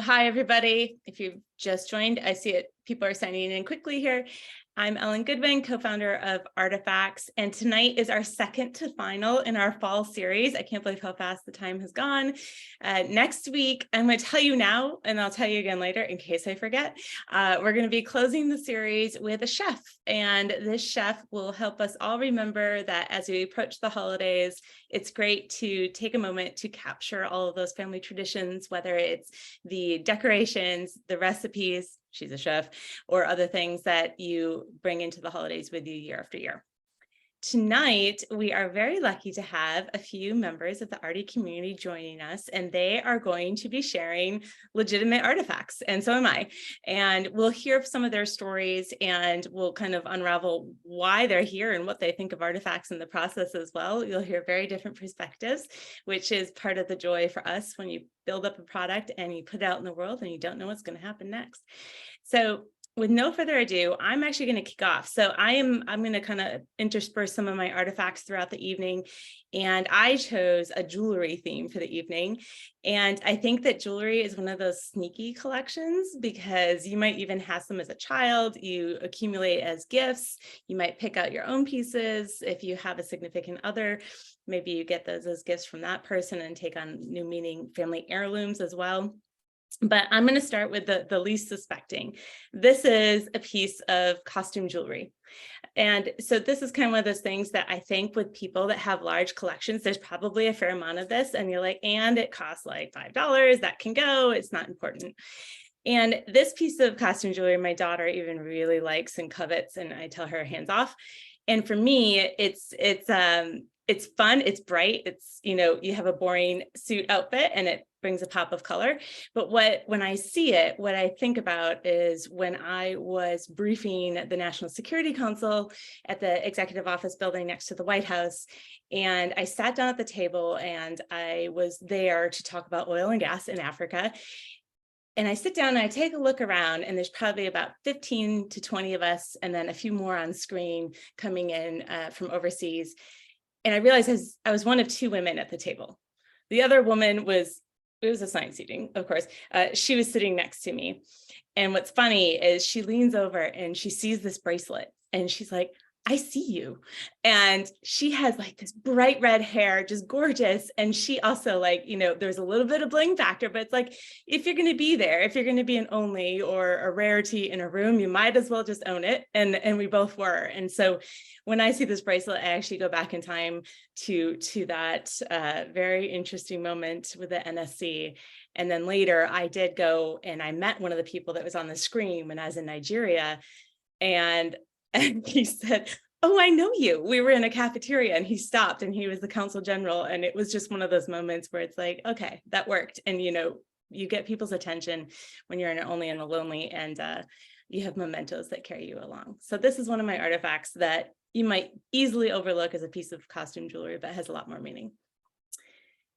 hi, everybody. If you've just joined, I see it. People are signing in quickly here. I'm Ellen Goodwin, co-founder of Artifacts, and tonight is our second to final in our fall series. I can't believe how fast the time has gone. Next week, I'm going to tell you now, and I'll tell you again later in case I forget. We're going to be closing the series with a chef, and this chef will help us all remember that as we approach the holidays, it's great to take a moment to capture all of those family traditions, whether it's the decorations, the recipes, she's a chef, or other things that you bring into the holidays with you year after year. Tonight, we are very lucky to have a few members of the Arti community joining us, and they are going to be sharing legitimate artifacts, and so am I. And we'll hear some of their stories, and we'll kind of unravel why they're here and what they think of artifacts in the process as well. You'll hear very different perspectives, which is part of the joy for us when you build up a product and you put it out in the world and you don't know what's going to happen next. So with no further ado, I'm actually going to kick off. So I'm going to kind of intersperse some of my artifacts throughout the evening. And I chose a jewelry theme for the evening. And I think that jewelry is one of those sneaky collections because you might even have some as a child, you accumulate as gifts, you might pick out your own pieces. If you have a significant other, maybe you get those as gifts from that person and take on new meaning, family heirlooms as well. But I'm going to start with the least suspecting. This is a piece of costume jewelry. And so this is kind of one of those things that I think with people that have large collections, there's probably a fair amount of this. And you're like, and it costs like $5, that can go, it's not important. And this piece of costume jewelry, my daughter even really likes and covets, and I tell her hands off. And for me, it's fun, it's bright, it's, you have a boring suit outfit and it brings a pop of color. But when I see it, what I think about is when I was briefing the National Security Council at the executive office building next to the White House, and I sat down at the table and I was there to talk about oil and gas in Africa. And I sit down and I take a look around, and there's probably about 15 to 20 of us, and then a few more on screen coming in from overseas. And I realized I was one of two women at the table. The other woman it was assigned seating, of course. She was sitting next to me. And what's funny is she leans over and she sees this bracelet and she's like, I see you. And she has like this bright red hair, just gorgeous. And she also there's a little bit of bling factor, but it's like, if you're going to be there, if you're going to be an only or a rarity in a room, you might as well just own it. And we both were. And so when I see this bracelet, I actually go back in time to that very interesting moment with the NSC. And then later I did go and I met one of the people that was on the screen when I was in Nigeria. And he said, oh, I know you. We were in a cafeteria, and he stopped, and he was the consul general. And it was just one of those moments where it's like, okay, that worked. And, you get people's attention when you're only in a lonely, and you have mementos that carry you along. So this is one of my artifacts that you might easily overlook as a piece of costume jewelry, but has a lot more meaning.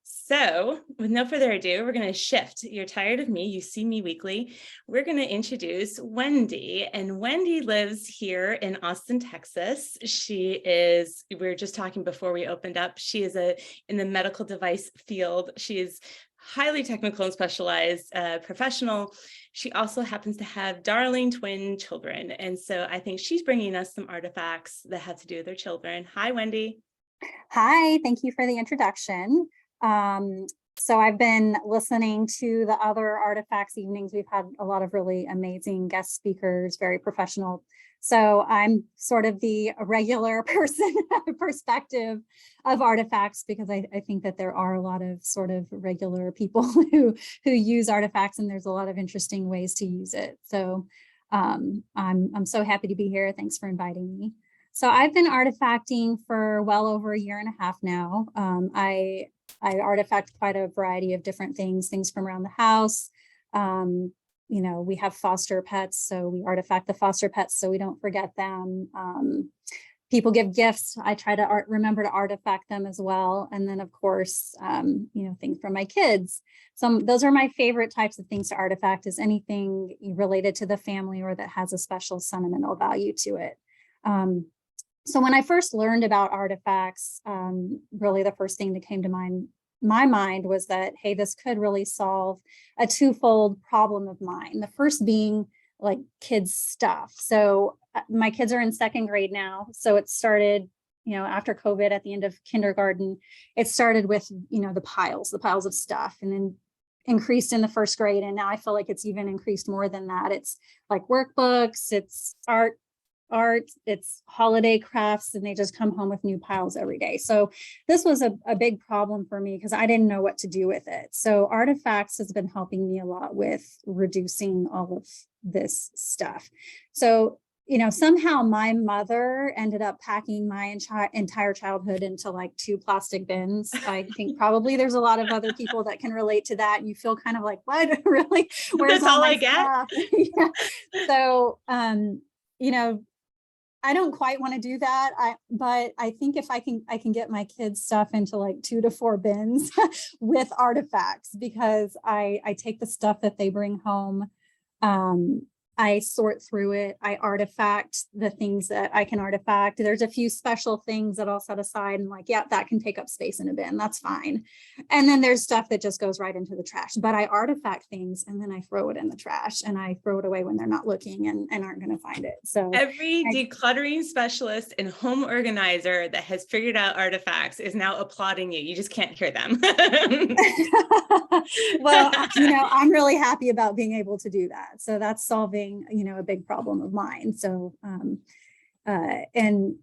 So with no further ado, we're going to shift. You're tired of me. You see me weekly. We're going to introduce Wendy. And Wendy lives here in Austin, Texas. We were just talking before we opened up. She is in the medical device field. She is highly technical and specialized professional. She also happens to have darling twin children. And so I think she's bringing us some artifacts that have to do with her children. Hi, Wendy. Hi, thank you for the introduction. So I've been listening to the other Artifacts evenings. We've had a lot of really amazing guest speakers, very professional. So I'm sort of the regular person perspective of Artifacts, because I think that there are a lot of sort of regular people who use Artifacts, and there's a lot of interesting ways to use it. So I'm so happy to be here. Thanks for inviting me. So I've been artifacting for well over a year and a half now. I artifact quite a variety of different things from around the house. We have foster pets, so we artifact the foster pets so we don't forget them. People give gifts. I try to remember to artifact them as well. And then, of course, things from my kids. Those are my favorite types of things to artifact, is anything related to the family or that has a special sentimental value to it. So when I first learned about artifacts, really the first thing that came to mind my mind was that, hey, this could really solve a twofold problem of mine. The first being like kids stuff. So my kids are in second grade now. So it started, after COVID at the end of kindergarten, it started with, the piles of stuff, and then increased in the first grade. And now I feel like it's even increased more than that. It's like workbooks, it's art, it's holiday crafts, and they just come home with new piles every day. So this was a big problem for me because I didn't know what to do with it. So Artifcts has been helping me a lot with reducing all of this stuff. So, somehow my mother ended up packing my entire childhood into like 2 plastic bins. I think probably there's a lot of other people that can relate to that. And you feel kind of like, what, really? Where's That's all my I get? stuff? Yeah. So, I don't quite want to do that. But I think if I can get my kids' stuff into like 2 to 4 bins with Artifcts, because I take the stuff that they bring home. I sort through it. I artifact the things that I can artifact. There's a few special things that I'll set aside and like, yeah, that can take up space in a bin. That's fine. And then there's stuff that just goes right into the trash. But I artifact things and then I throw it in the trash, and I throw it away when they're not looking and aren't going to find it. So every decluttering specialist and home organizer that has figured out Artifcts is now applauding you. You just can't hear them. Well, I'm really happy about being able to do that. So that's solving, a big problem of mine. So, and,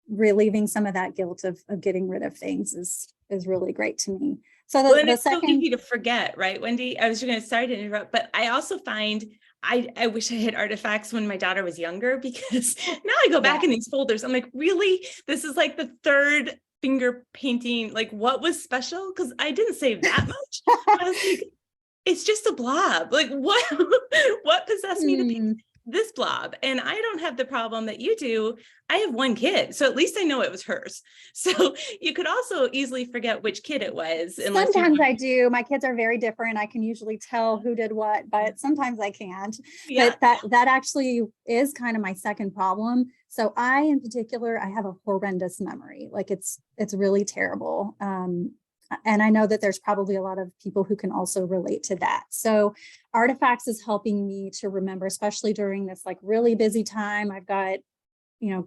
relieving some of that guilt of getting rid of things is really great to me. So it's so easy to forget, right, Wendy? I was going to, sorry to interrupt, but I also find I wish I had Artifcts when my daughter was younger, because now I go back in these folders. I'm like, really? This is like the 3rd finger painting. Like, what was special? Because I didn't save that much. I was like, it's just a blob. Like, what possessed me to paint this blob? And I don't have the problem that you do. I have 1 kid, so at least I know it was hers. So you could also easily forget which kid it was. Sometimes I do. My kids are very different. I can usually tell who did what, but sometimes I can't. Yeah. But that actually is kind of my second problem. So I, in particular, I have a horrendous memory. Like it's really terrible. And I know that there's probably a lot of people who can also relate to that. So Artifcts is helping me to remember, especially during this like really busy time. I've got,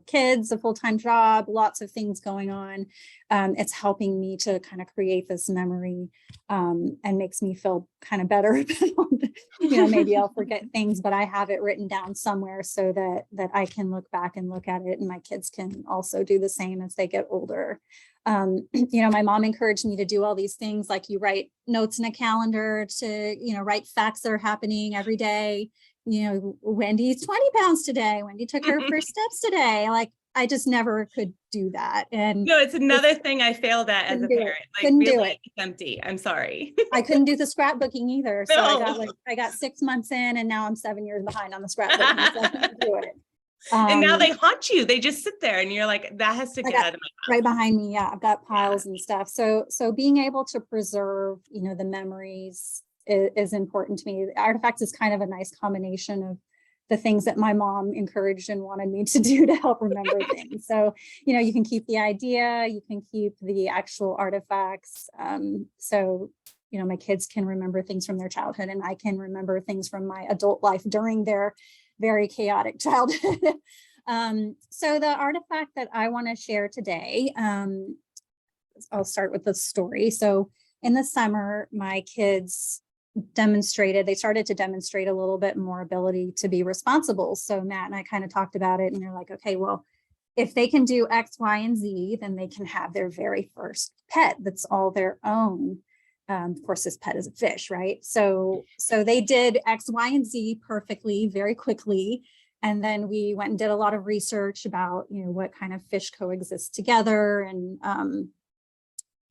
kids, a full-time job, lots of things going on. It's helping me to kind of create this memory, and makes me feel kind of better about, maybe I'll forget things, but I have it written down somewhere so that I can look back and look at it, and my kids can also do the same as they get older. My mom encouraged me to do all these things, like you write notes in a calendar to, write facts that are happening every day. Wendy's 20 pounds today. Wendy took her first steps today. Like, I just never could do that. And no, it's another thing I failed at as a parent. Couldn't do it. It's empty. I'm sorry. I couldn't do the scrapbooking either. So No. I got 6 months in, and now I'm 7 years behind on the scrapbooking. So I couldn't do it. And now they haunt you. They just sit there and you're like, that has to get out of my house. Right behind me. Yeah, I've got piles and stuff. So being able to preserve, the memories is important to me. Artifacts is kind of a nice combination of the things that my mom encouraged and wanted me to do to help remember things. So, you can keep the idea, you can keep the actual artifacts. So, my kids can remember things from their childhood, and I can remember things from my adult life during their very chaotic childhood. So the artifact that I want to share today, I'll start with the story. So in the summer, my kids started to demonstrate a little bit more ability to be responsible. So Matt and I kind of talked about it, and they're like, okay, well, if they can do X, Y, and Z, then they can have their very first pet that's all their own. Of course, this pet is a fish, right? So they did X, Y, and Z perfectly, very quickly. And then we went and did a lot of research about, what kind of fish coexist together, and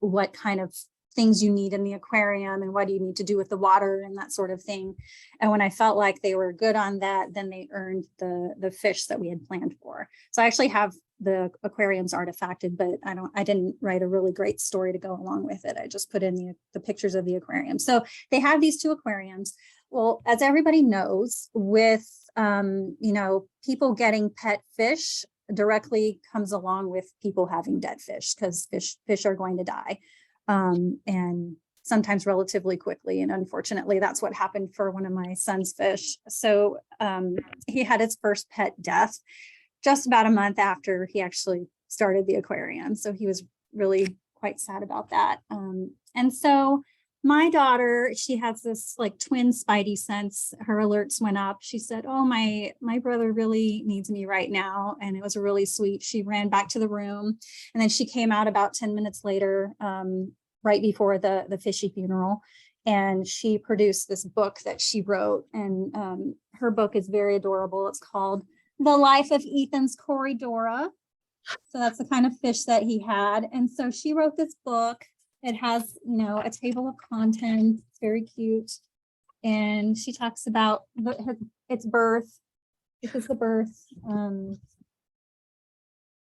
what kind of things you need in the aquarium, and what do you need to do with the water and that sort of thing. And when I felt like they were good on that, then they earned the fish that we had planned for. So I actually have the aquariums artifacted, but I didn't write a really great story to go along with it. I just put in the pictures of the aquarium. So they have these 2 aquariums. Well, as everybody knows, with people getting pet fish directly comes along with people having dead fish, because fish are going to die. and sometimes relatively quickly. And unfortunately, that's what happened for one of my son's fish. So he had his first pet death just about a month after he actually started the aquarium. So he was really quite sad about that. And so my daughter, she has this like twin spidey sense. Her alerts went up. She said, "Oh, my brother really needs me right now." And it was really sweet. She ran back to the room, and then she came out about 10 minutes later, right before the fishy funeral. And she produced this book that she wrote. And her book is very adorable. It's called The Life of Ethan's Corridora. So that's the kind of fish that he had. And so she wrote this book. It has, a table of contents. It's very cute. And she talks about its birth. This is the birth.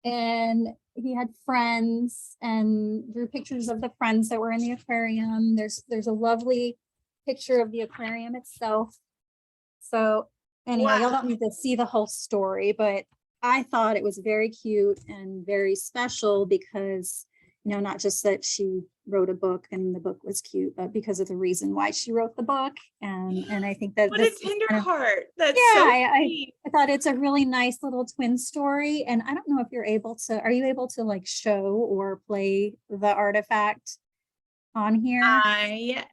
And he had friends and drew pictures of the friends that were in the aquarium. There's a lovely picture of the aquarium itself. So anyway, y'all don't need to see the whole story, but I thought it was very cute and very special because, not just that she wrote a book and the book was cute, but because of the reason why she wrote the book. And I think that what a tender heart. That's I thought it's a really nice little twin story. And I don't know if are you able to like show or play the artifact on here? I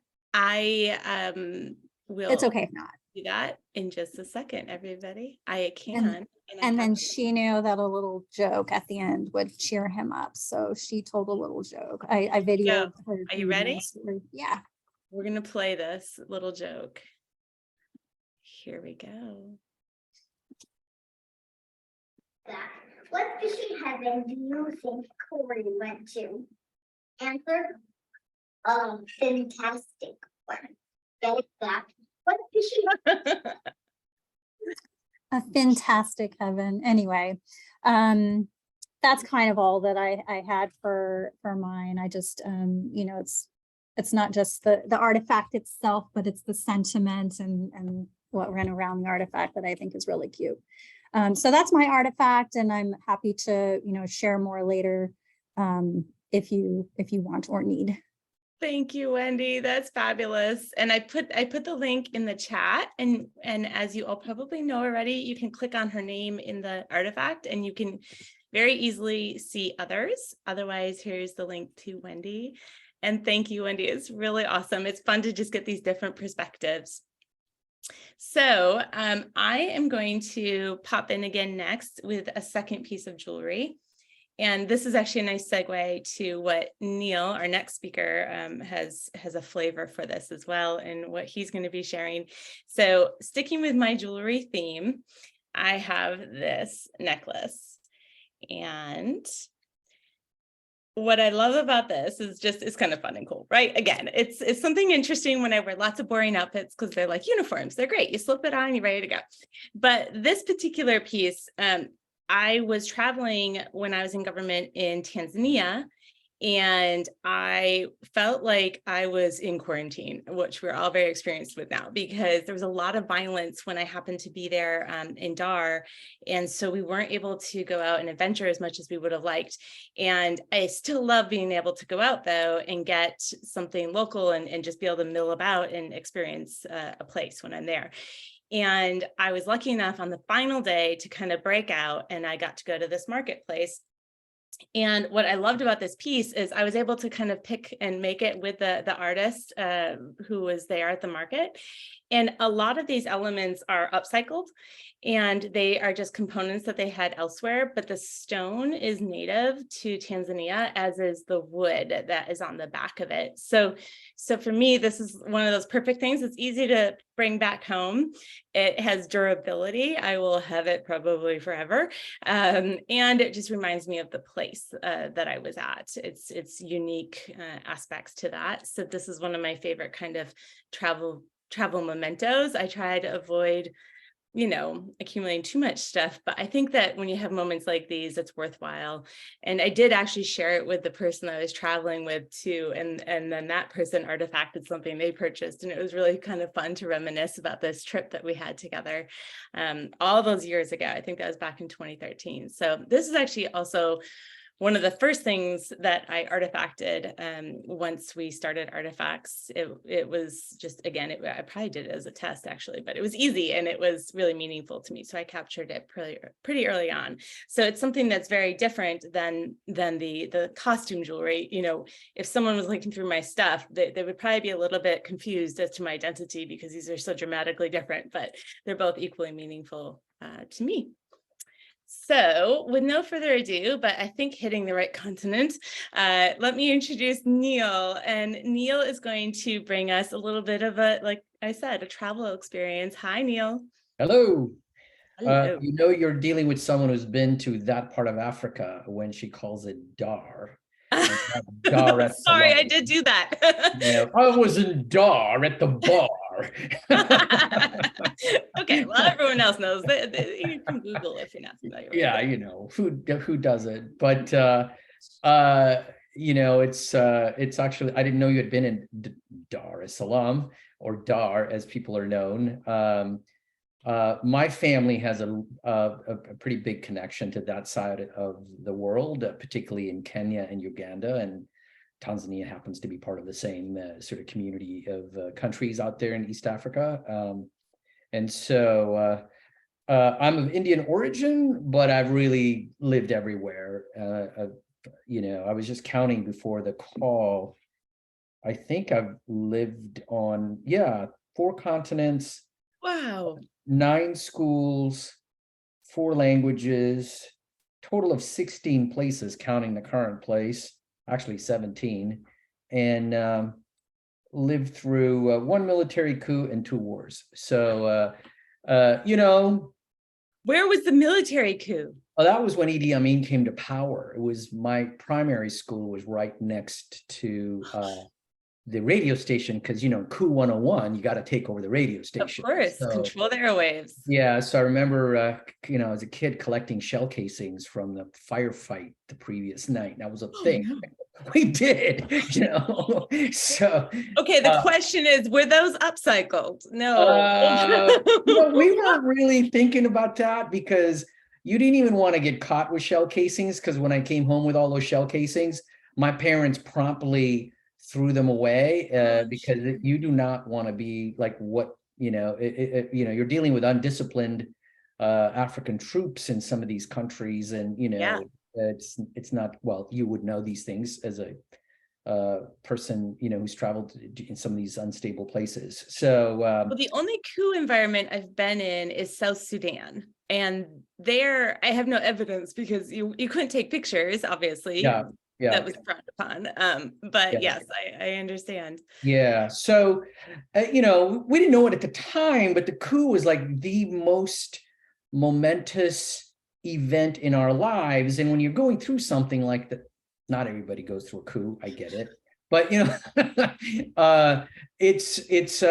will. It's okay if not. Do that in just a second, everybody. I can. And then she knew that a little joke at the end would cheer him up. So she told a little joke. I videoed her. Are you ready? Yeah. We're going to play this little joke. Here we go. What fishing heaven do you think Corey went to? Answer, fantastic one. Get it back. What fishing? A fantastic heaven. Anyway, that's kind of all that I had for mine. I just, it's not just the artifact itself, but it's the sentiment and what ran around the artifact that I think is really cute. So that's my artifact, and I'm happy to, share more later if you want or need. Thank you, Wendy. That's fabulous. And I put the link in the chat, and as you all probably know already, you can click on her name in the artifact and you can very easily see others. Otherwise, here's the link to Wendy. And thank you, Wendy. It's really awesome. It's fun to just get these different perspectives. So I am going to pop in again next with a second piece of jewelry. And this is actually a nice segue to what Neil, our next speaker, has a flavor for this as well, and what he's going to be sharing. So sticking with my jewelry theme, I have this necklace. And what I love about this is it's kind of fun and cool, right? Again, it's something interesting when I wear lots of boring outfits because they're like uniforms. They're great. You slip it on, you're ready to go. But this particular piece, I was traveling when I was in government in Tanzania, and I felt like I was in quarantine, which we're all very experienced with now, because there was a lot of violence when I happened to be there in Dar. And so we weren't able to go out and adventure as much as we would have liked. And I still love being able to go out, though, and get something local and just be able to mill about and experience a place when I'm there. And I was lucky enough on the final day to kind of break out, and I got to go to this marketplace. And what I loved about this piece is I was able to kind of pick and make it with the artist who was there at the market. And a lot of these elements are upcycled, and they are just components that they had elsewhere, but the stone is native to Tanzania, as is the wood that is on the back of it. So for me, this is one of those perfect things. It's easy to bring back home. It has durability. I will have it probably forever. And it just reminds me of the place that I was at. It's unique aspects to that. So this is one of my favorite kind of travel mementos. I try to avoid, accumulating too much stuff, but I think that when you have moments like these, it's worthwhile. And I did actually share it with the person I was traveling with too, and then that person artifacted something they purchased, and it was really kind of fun to reminisce about this trip that we had together all those years ago. I think that was back in 2013. So this is actually also one of the first things that I artifacted once we started Artifacts, it was just, again, I probably did it as a test actually, but it was easy and it was really meaningful to me. So I captured it pretty early on. So it's something that's very different than the costume jewelry. You know, if someone was looking through my stuff, they would probably be a little bit confused as to my identity because these are so dramatically different, but they're both equally meaningful to me. So with no further ado, but I think hitting the right continent, let me introduce Neil. And Neil is going to bring us a little bit of a, like I said, a travel experience. Hi, Neil. Hello. Hello. You know, you're dealing with someone who's been to that part of Africa when she calls it Dar. Dar es Sorry, Salaam. I did do that. Yeah, I was in Dar at the bar. Okay, well, everyone else knows. You can Google if you're not familiar with Yeah, it. you know, who doesn't? But you know, it's actually, I didn't know you had been in Dar es Salaam, or Dar as people are known. My family has a pretty big connection to that side of the world, particularly in Kenya and Uganda, and Tanzania happens to be part of the same sort of community of countries out there in East Africa. And so I'm of Indian origin, but I've really lived everywhere. You know, I was just counting before the call. I think I've lived on, 4 continents. Wow. 9 schools, 4 languages, total of 16 places, counting the current place, actually 17, and lived through 1 military coup and 2 wars. So, you know. Where was the military coup? That was when Idi Amin came to power. It was, my primary school was right next to the radio station, because, you know, coup 101, you got to take over the radio station. Of course, So, control the airwaves. yeah, so I remember, you know, as a kid collecting shell casings from the firefight the previous night. That was a thing. No. We did, you know. So Okay, the question is, were those upcycled? No. you know, we weren't really thinking about that, because you didn't even want to get caught with shell casings, because when I came home with all those shell casings, my parents promptly threw them away, because you do not want to be like, what, you know, you know, you're dealing with undisciplined African troops in some of these countries, and, you know, Yeah. it's not, well, you would know these things as a person, you know, who's traveled in some of these unstable places. So well, the only coup environment I've been in is South Sudan. And there I have no evidence, because you couldn't take pictures, obviously. yeah. That was frowned upon. But Yeah. yes, I understand. Yeah. So, you know, we didn't know it at the time, but the coup was like the most momentous event in our lives. And when you're going through something like that, not everybody goes through a coup, I get it. But, you know, it's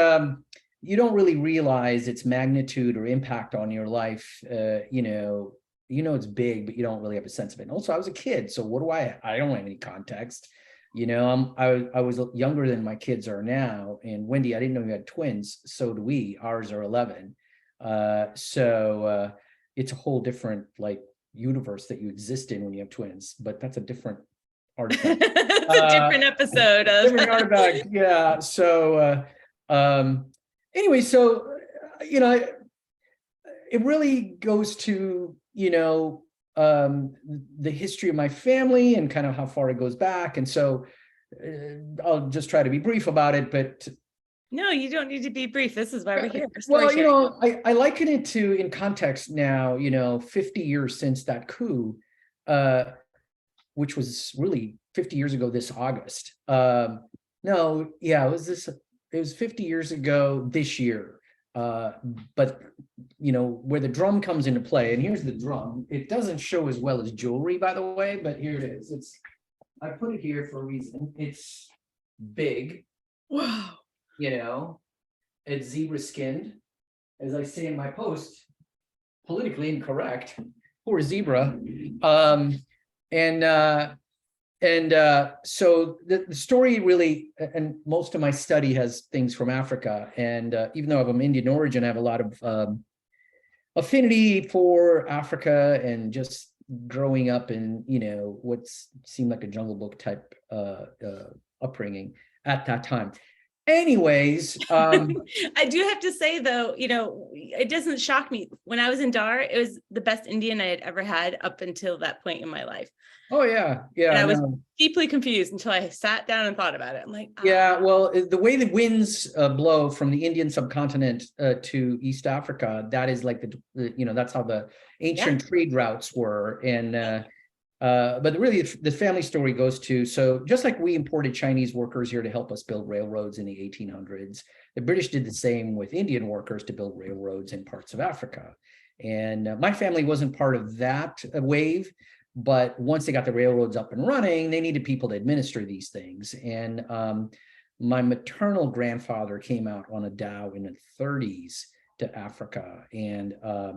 you don't really realize its magnitude or impact on your life. You know, it's big, but you don't really have a sense of it. And also, I was a kid, so what do I don't have any context. You know, I was younger than my kids are now. And Wendy, I didn't know you had twins. So do we. Ours are 11. So it's a whole different like universe that you exist in when you have twins. But that's a different artifact. It's a different episode of different artifact. Yeah. So anyway, so you know, it really goes to, you know, the history of my family and kind of how far it goes back. And so I'll just try to be brief about it, but no, you don't need to be brief. This is why we're here. Well, you know, I liken it to, in context now, you know, 50 years since that coup, which was really 50 years ago this August. No, yeah, it was 50 years ago this year. But, you know, where the drum comes into play, and here's the drum. It doesn't show as well as jewelry, by the way, but here it is. I put it here for a reason. It's big. Wow. You know, it's zebra skinned. As I say in my post, politically incorrect. Poor zebra. So the story really, and most of my study has things from Africa. And even though I'm of Indian origin, I have a lot of affinity for Africa and just growing up in, what seemed like a Jungle Book type upbringing at that time. Anyways, I do have to say though, it doesn't shock me. When I was in Dar, it was the best Indian I had ever had up until that point in my life. oh yeah, And I was no. deeply confused until I sat down and thought about it. I'm like, Yeah, well, the way the winds blow from the Indian subcontinent to East Africa, that is like that's how the ancient trade routes were. And but really, the family story goes to, so just like we imported Chinese workers here to help us build railroads in the 1800s, the British did the same with Indian workers to build railroads in parts of Africa. And my family wasn't part of that wave. But once they got the railroads up and running, they needed people to administer these things. And my maternal grandfather came out on a dhow in the 30s to Africa. And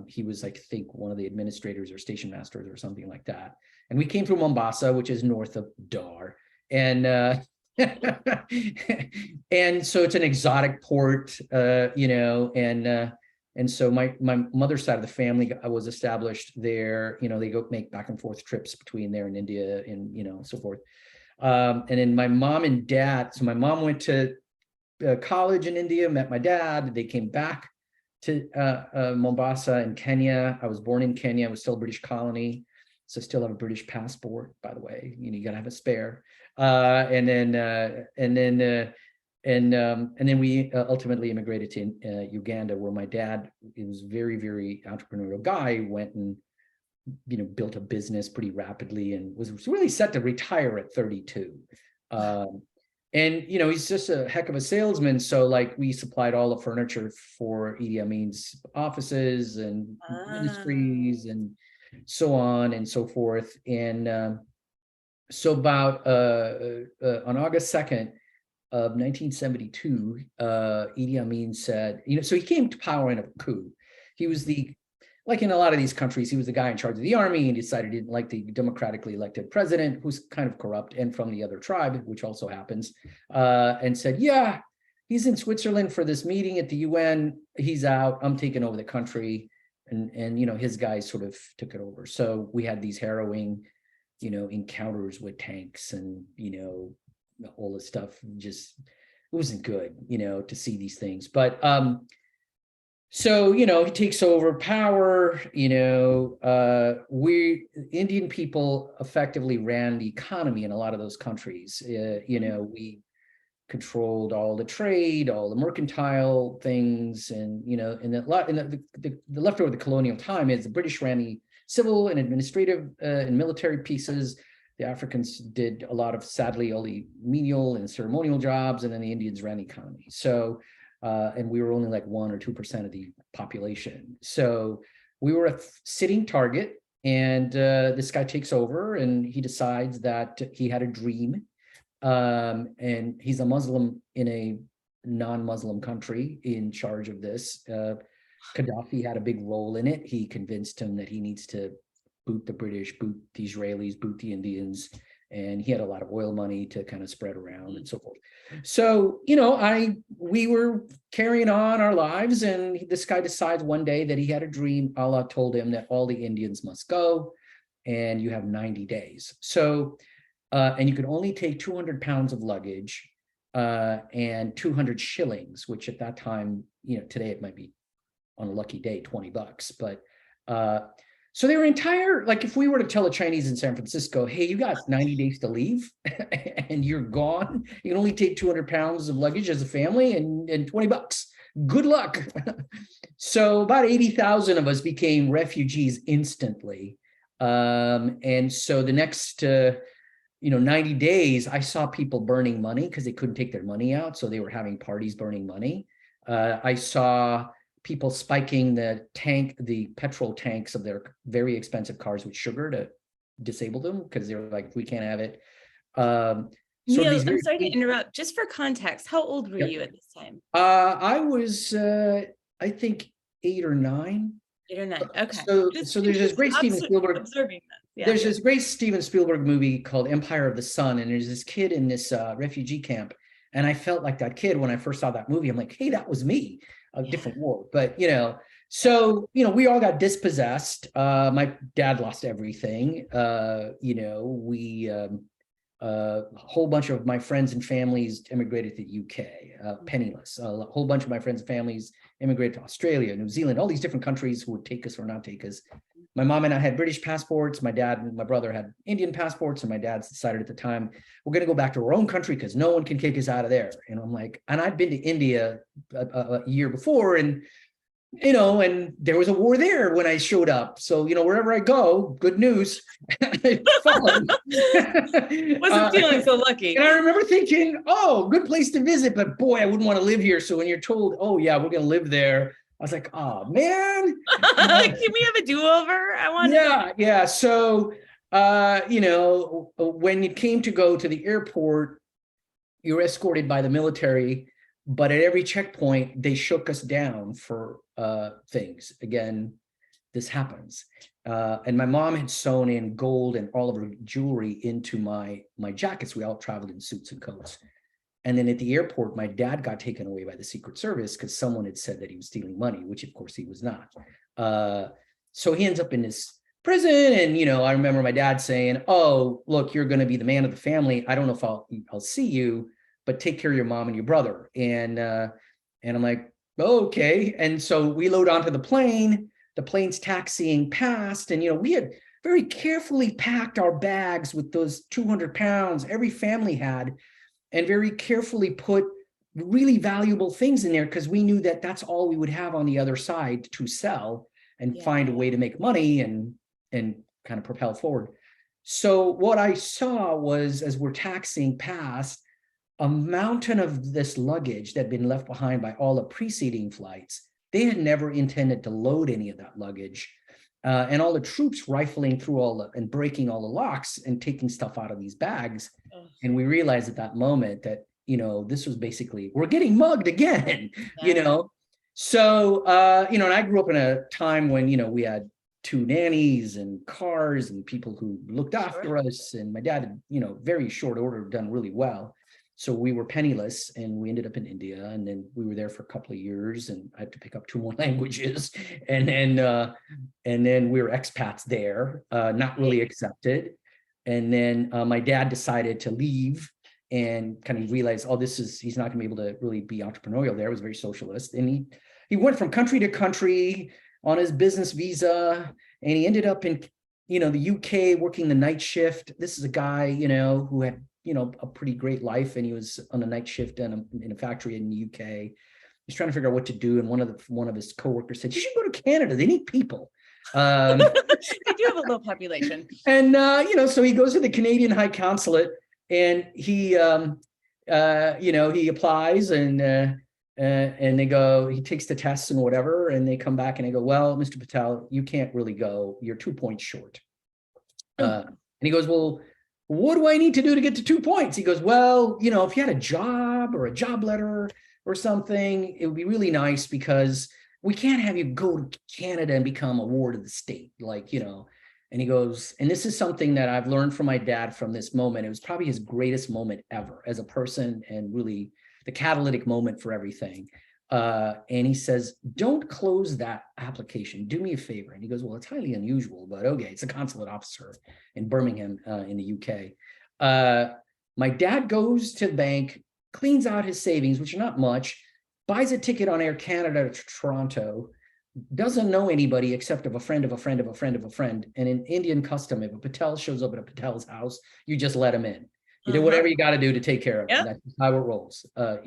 he was, I think, one of the administrators or station masters or something like that. And we came through Mombasa, which is north of Dar. And and so it's an exotic port, and so my mother's side of the family was established there. They go make back and forth trips between there and India and, so forth. And then my mom and dad, so my mom went to college in India, met my dad. They came back to Mombasa in Kenya. I was born in Kenya. I was still a British colony. So I still have a British passport, by the way. You got to have a spare. And then we ultimately immigrated to Uganda, where my dad, he was a very, very entrepreneurial guy, went and, built a business pretty rapidly and was really set to retire at 32. And, he's just a heck of a salesman. So like we supplied all the furniture for Idi Amin's offices and ministries and so on and so forth. And so about on August 2nd, of 1972, Idi Amin said, so he came to power in a coup. He was like in a lot of these countries, he was the guy in charge of the army and decided he didn't like the democratically elected president, who's kind of corrupt and from the other tribe, which also happens, and said, yeah, he's in Switzerland for this meeting at the UN. He's out. I'm taking over the country. And his guys sort of took it over. So we had these harrowing, encounters with tanks and, all this stuff. Just, it wasn't good, to see these things. But so he takes over power. We Indian people effectively ran the economy in a lot of those countries. We controlled all the trade, all the mercantile things, and the leftover of the colonial time is the British ran the civil and administrative and military pieces. The Africans did a lot of, sadly, all the menial and ceremonial jobs, and then the Indians ran the economy. So, and we were only like 1 or 2% of the population. So we were a sitting target, and this guy takes over, and he decides that he had a dream, and he's a Muslim in a non-Muslim country in charge of this. Gaddafi had a big role in it. He convinced him that he needs to boot the British, boot the Israelis, boot the Indians, and he had a lot of oil money to kind of spread around and so forth. So, we were carrying on our lives, and this guy decides one day that he had a dream. Allah told him that all the Indians must go, and you have 90 days. So, and you could only take 200 pounds of luggage and 200 shillings, which at that time, today it might be on a lucky day, $20, but so their entire, like if we were to tell the Chinese in San Francisco, hey, you got 90 days to leave and you're gone, you can only take 200 pounds of luggage as a family and $20. Good luck. So about 80,000 of us became refugees instantly. And so the next, 90 days, I saw people burning money because they couldn't take their money out. So they were having parties burning money. I saw people spiking the petrol tanks of their very expensive cars with sugar to disable them because they were like, we can't have it. Neil, I'm sorry to interrupt. Just for context, how old were you at this time? I was, I think 8 or 9. 8 or 9. Okay. So there's this great Steven Spielberg. Observing that. Yeah. There's this great Steven Spielberg movie called Empire of the Sun, and there's this kid in this refugee camp. And I felt like that kid when I first saw that movie. I'm like, hey, that was me. a different world. But, so, we all got dispossessed. My dad lost everything. We, a whole bunch of my friends and families immigrated to the UK, penniless. A whole bunch of my friends and families immigrated to Australia, New Zealand, all these different countries who would take us or not take us. My mom and I had British passports. My dad and my brother had Indian passports. And my dad decided at the time, we're going to go back to our own country because no one can kick us out of there. And I'm like, and I'd been to India a year before, and and there was a war there when I showed up. So, wherever I go, good news. Wasn't feeling so lucky. And I remember thinking, oh, good place to visit, but boy, I wouldn't want to live here. So when you're told, oh yeah, we're going to live there, I was like, oh man. Can we have a do-over? I want Yeah. So, when it came to go to the airport, you were escorted by the military, but at every checkpoint, they shook us down for things. Again, this happens. And my mom had sewn in gold and all of her jewelry into my jackets. We all traveled in suits and coats. And then at the airport, my dad got taken away by the Secret Service because someone had said that he was stealing money, which of course he was not. So he ends up in this prison. And, I remember my dad saying, oh, look, you're going to be the man of the family. I don't know if I'll see you, but take care of your mom and your brother. And I'm like, oh, okay. And so we load onto the plane. The plane's taxiing past, and we had very carefully packed our bags with those 200 pounds every family had, and very carefully put really valuable things in there because we knew that that's all we would have on the other side to sell and find a way to make money and kind of propel forward. So what I saw was, as we're taxiing past, a mountain of this luggage that had been left behind by all the preceding flights. They had never intended to load any of that luggage. And all the troops rifling through and breaking all the locks and taking stuff out of these bags. Oh. And we realized at that moment that, this was basically, we're getting mugged again, So, and I grew up in a time when, we had 2 nannies and cars and people who looked after us. And my dad had, very short order done really well. So we were penniless, and we ended up in India, and then we were there for a couple of years, and I had to pick up 2 more languages, and then we were expats there, not really accepted. And then my dad decided to leave and kind of realized, oh, he's not going to be able to really be entrepreneurial there. It was very socialist, and he went from country to country on his business visa, and he ended up in the UK working the night shift. This is a guy who had a pretty great life, and he was on a night shift in a factory in the UK. He's trying to figure out what to do, and one of his coworkers said, "You should go to Canada. They need people." They do have a low population. And so he goes to the Canadian High Consulate, and he applies, and they go. He takes the tests and whatever, and they come back and they go, "Well, Mr. Patel, you can't really go. You're 2 points short." And he goes, "Well, what do I need to do to get to 2 points?" He goes, "Well, if you had a job or a job letter or something, it would be really nice, because we can't have you go to Canada and become a ward of the state, And he goes, and this is something that I've learned from my dad from this moment. It was probably his greatest moment ever as a person, and really the catalytic moment for everything. And he says, "Don't close that application. Do me a favor." And he goes, "Well, it's highly unusual, but okay." It's a consulate officer in Birmingham, in the UK. My dad goes to the bank, cleans out his savings, which are not much, buys a ticket on Air Canada to Toronto, doesn't know anybody except of a friend of a friend of a friend of a friend. And in Indian custom, if a Patel shows up at a Patel's house, you just let him in. You do whatever you got to do to take care of him. That's how it rolls. That's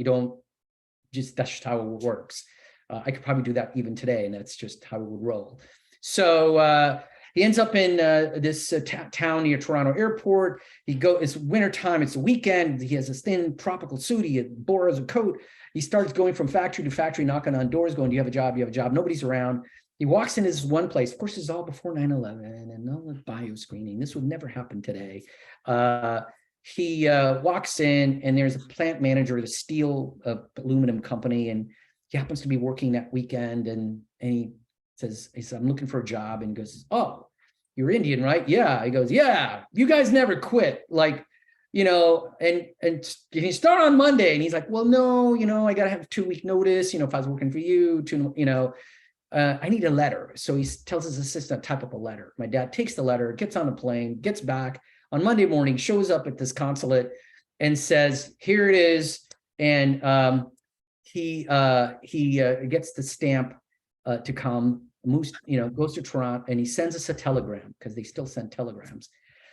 just how it works. I could probably do that even today, and that's just how it would roll. So he ends up in this town near Toronto Airport. It's wintertime, it's a weekend. He has a thin tropical suit. He borrows a coat. He starts going from factory to factory, knocking on doors, going, "Do you have a job? Do you have a job?" Nobody's around. He walks in this one place. Of course, this is all before 9/11 and all the bio screening. This would never happen today. He walks in, and there's a plant manager at a steel aluminum company, and he happens to be working that weekend, and he says, "I'm looking for a job," and he goes, "Oh, you're Indian, right?" "Yeah." He goes, "Yeah, you guys never quit. and can you start on Monday? And he's like, well, no, I got to have a 2-week notice, if I was working for you, I need a letter. So he tells his assistant, type up a letter. My dad takes the letter, gets on a plane, gets back on Monday morning, shows up at this consulate and says, here it is. And he gets the stamp to come, moves, goes to Toronto, and he sends us a telegram, because they still send telegrams.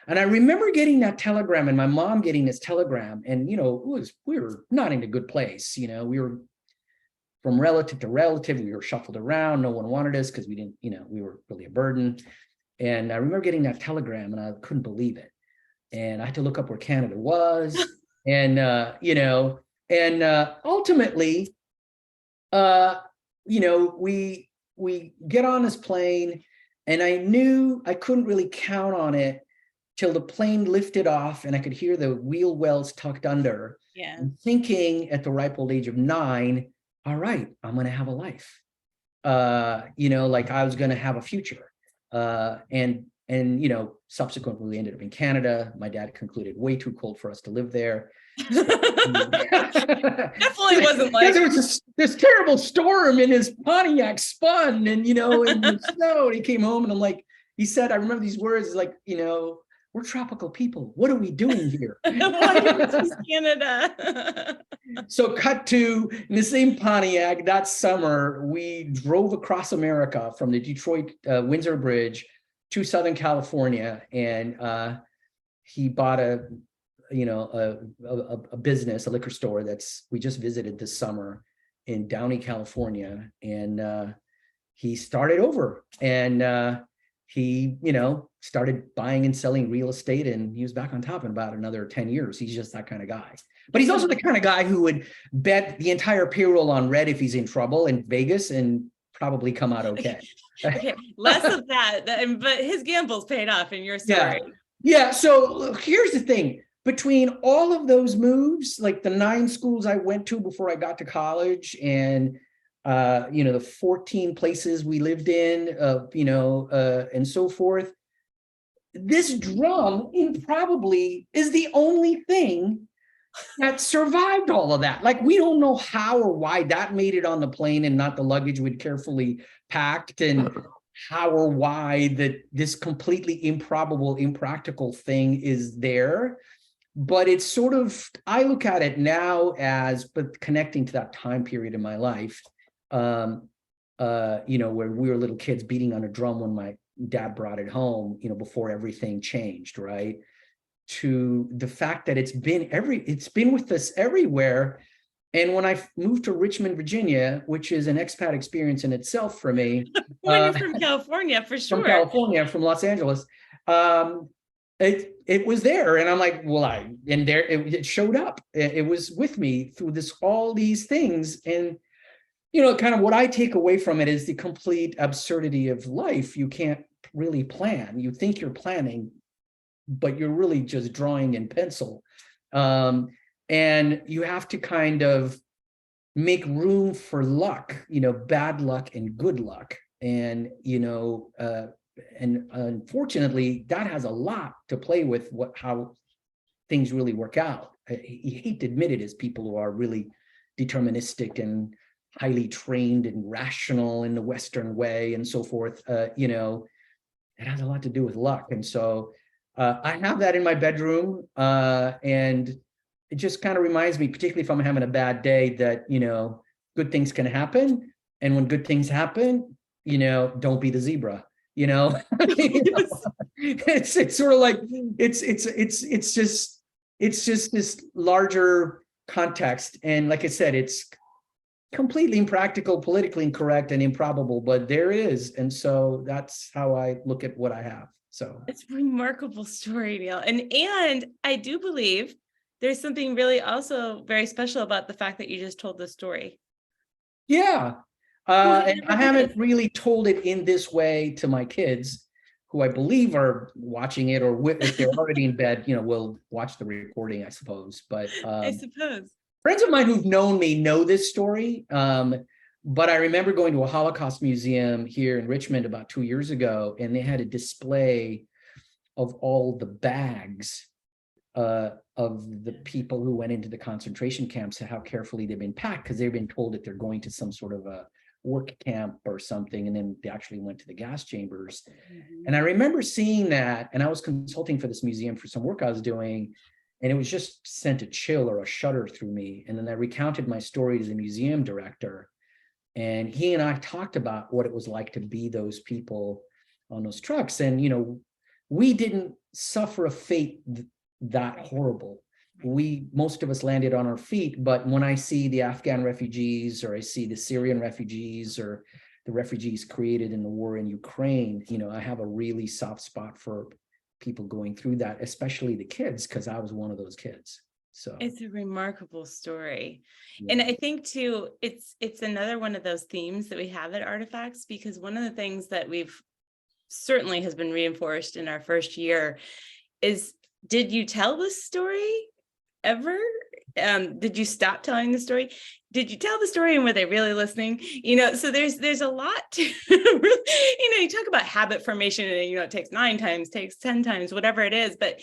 And I remember getting that telegram and my mom getting this telegram, and, we were not in a good place. We were from relative to relative, we were shuffled around. No one wanted us because we didn't, we were really a burden. And I remember getting that telegram and I couldn't believe it. And I had to look up where Canada was. And, ultimately, we get on this plane, and I knew I couldn't really count on it till the plane lifted off and I could hear the wheel wells tucked under. Yeah. And thinking at the ripe old age of 9, all right, I'm going to have a life. Like I was going to have a future. And subsequently we ended up in Canada. My dad concluded way too cold for us to live there. Definitely wasn't like there was this terrible storm and his Pontiac spun, and in the snow. And he came home, and he said, I remember these words, like, we're tropical people. What are we doing here? Canada. So cut to, in the same Pontiac, that summer, we drove across America from the Detroit Windsor Bridge to Southern California, and he bought a business, a liquor store we just visited this summer in Downey, California, and he started over, and he, started buying and selling real estate, and he was back on top in about another 10 years. He's just that kind of guy. But he's also the kind of guy who would bet the entire payroll on red if he's in trouble in Vegas and probably come out okay. Okay, less of that, but his gambles paid off in your story. Yeah. So here's the thing. Between all of those moves, like the 9 schools I went to before I got to college, and the 14 places we lived in, and so forth, this drum improbably is the only thing that survived all of that. Like, we don't know how or why that made it on the plane and not the luggage we'd carefully packed, and how or why that this completely improbable, impractical thing is there. But it's sort of, I look at it now as, but connecting to that time period in my life, where we were little kids beating on a drum when my dad brought it home, before everything changed, right? To the fact that it's been with us everywhere. And when I moved to Richmond, Virginia, which is an expat experience in itself for me. When you're from California, for sure. From California, from Los Angeles. It was there, and I'm like, it showed up. It was with me through all these things. And, kind of what I take away from it is the complete absurdity of life. You can't really plan. You think you're planning, but you're really just drawing in pencil. And you have to kind of make room for luck, bad luck and good luck. And, and unfortunately, that has a lot to play with how things really work out. You hate to admit it, as people who are really deterministic and highly trained and rational in the Western way and so forth. It has a lot to do with luck. And so I have that in my bedroom, and it just kind of reminds me, particularly if I'm having a bad day, that, good things can happen. And when good things happen, don't be the zebra. It's sort of like, it's just this larger context. And like I said, it's completely impractical, politically incorrect, and improbable, but there it is. And so that's how I look at what I have. So it's a remarkable story, Neil. And I do believe there's something really also very special about the fact that you just told the story. Yeah. And I haven't really told it in this way to my kids, who I believe are watching it, or if they're already in bed, will watch the recording, I suppose. But I suppose friends of mine who've known me know this story. But I remember going to a Holocaust museum here in Richmond about 2 years ago, and they had a display of all the bags of the people who went into the concentration camps and how carefully they've been packed, because they've been told that they're going to some sort of a work camp or something, and then they actually went to the gas chambers. And I remember seeing that, and I was consulting for this museum for some work I was doing, and it was just sent a chill or a shudder through me. And then I recounted my story to the museum director, and he and I talked about what it was like to be those people on those trucks. And, you know, we didn't suffer a fate that horrible. Most of us landed on our feet, but when I see the Afghan refugees, or I see the Syrian refugees, or the refugees created in the war in Ukraine, you know, I have a really soft spot for people going through that, especially the kids, because I was one of those kids. So it's a remarkable story. yeah. And I think too, it's another one of those themes that we have at Artifacts, because one of the things that we've certainly has been reinforced in our first year is, did you tell this story ever? Did you stop telling the story? Did you tell the story, and were they really listening? You know, so there's a lot to, you know, you talk about habit formation, and, you know, it takes 9 times, takes 10 times, whatever it is, but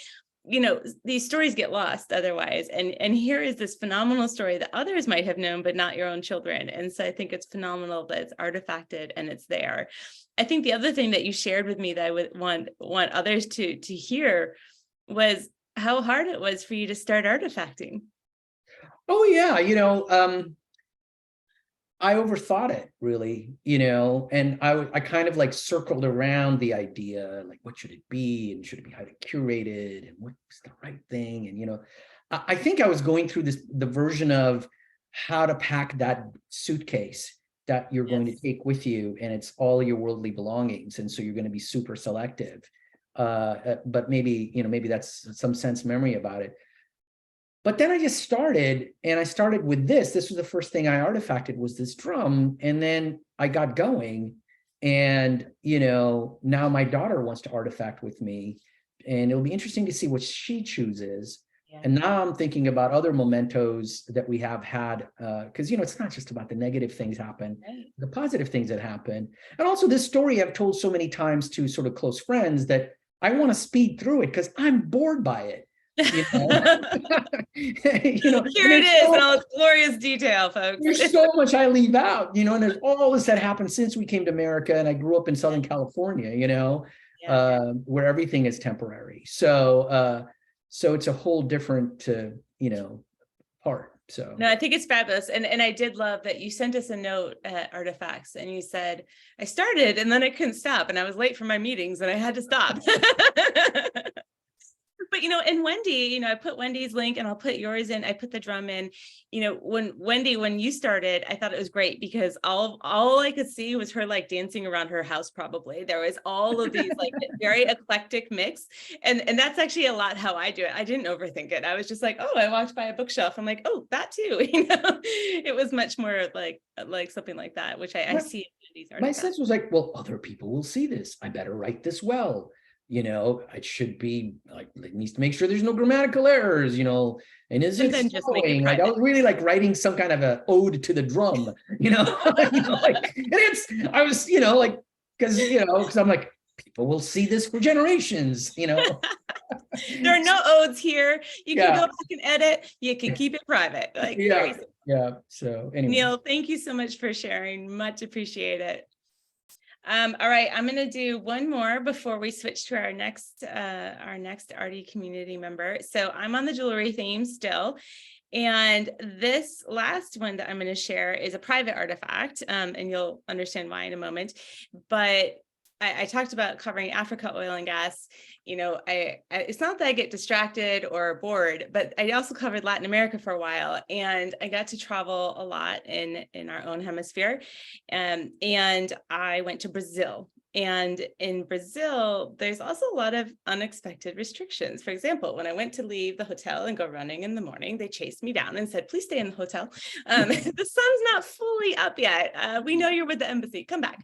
you know, these stories get lost otherwise. And here is this phenomenal story that others might have known, but not your own children. And so I think it's phenomenal that it's artifacted and it's there. I think the other thing that you shared with me that I would want others to hear was how hard it was for you to start artifacting. Oh yeah, you know, I overthought it, really, you know, and I kind of like circled around the idea, like, what should it be, and should it be highly curated, and what's the right thing? And, you know, I think I was going through the version of how to pack that suitcase that you're going to take with you, and it's all your worldly belongings, and so you're going to be super selective. But maybe, you know, maybe that's some sense memory about it. But then I just started, and I started with this. This was the first thing I artifacted, was this drum. And then I got going, and, you know, now my daughter wants to artifact with me, and it'll be interesting to see what she chooses. Yeah. And now I'm thinking about other mementos that we have had, because, you know, it's not just about the negative things happen, right, the positive things that happen. And also this story I've told so many times to sort of close friends that I want to speed through it because I'm bored by it. You know? You know, here it is in all its glorious detail, folks. There's so much I leave out, you know, and there's all this that happened since we came to America, and I grew up in Southern California, you know, where everything is temporary. So so it's a whole different you know, part. So no, I think it's fabulous. And I did love that you sent us a note at Artifacts, and you said, I started and then I couldn't stop, and I was late for my meetings and I had to stop. But, you know, and Wendy, you know, I put Wendy's link, and I'll put yours in. I put the drum in. You know, when you started, I thought it was great because all I could see was her like dancing around her house. Probably there was all of these like very eclectic mix, and that's actually a lot how I do it. I didn't overthink it. I was just like, oh, I walked by a bookshelf. I'm like, oh, that too. You know, it was much more like something like that, which I see in these artifacts. My sense was like, well, other people will see this. I better write this well. You know, it should be like, it needs to make sure there's no grammatical errors, you know, and is it flowing? Like, I was really like writing some kind of a ode to the drum, you know, you know, like, and I was, you know, like, because I'm like, people will see this for generations, you know. There are no odes here. You can go back and edit. You can keep it private. Like, yeah. So anyway, Neil, thank you so much for sharing. Much appreciate it. All right, I'm going to do one more before we switch to our next Arti community member. So I'm on the jewelry theme still. And this last one that I'm going to share is a private artifact, and you'll understand why in a moment. But I talked about covering Africa oil and gas. You know, it's not that I get distracted or bored, but I also covered Latin America for a while, and I got to travel a lot in our own hemisphere. And I went to Brazil. And in Brazil, there's also a lot of unexpected restrictions. For example, when I went to leave the hotel and go running in the morning, they chased me down and said, please stay in the hotel. The sun's not fully up yet. We know you're with the embassy. Come back.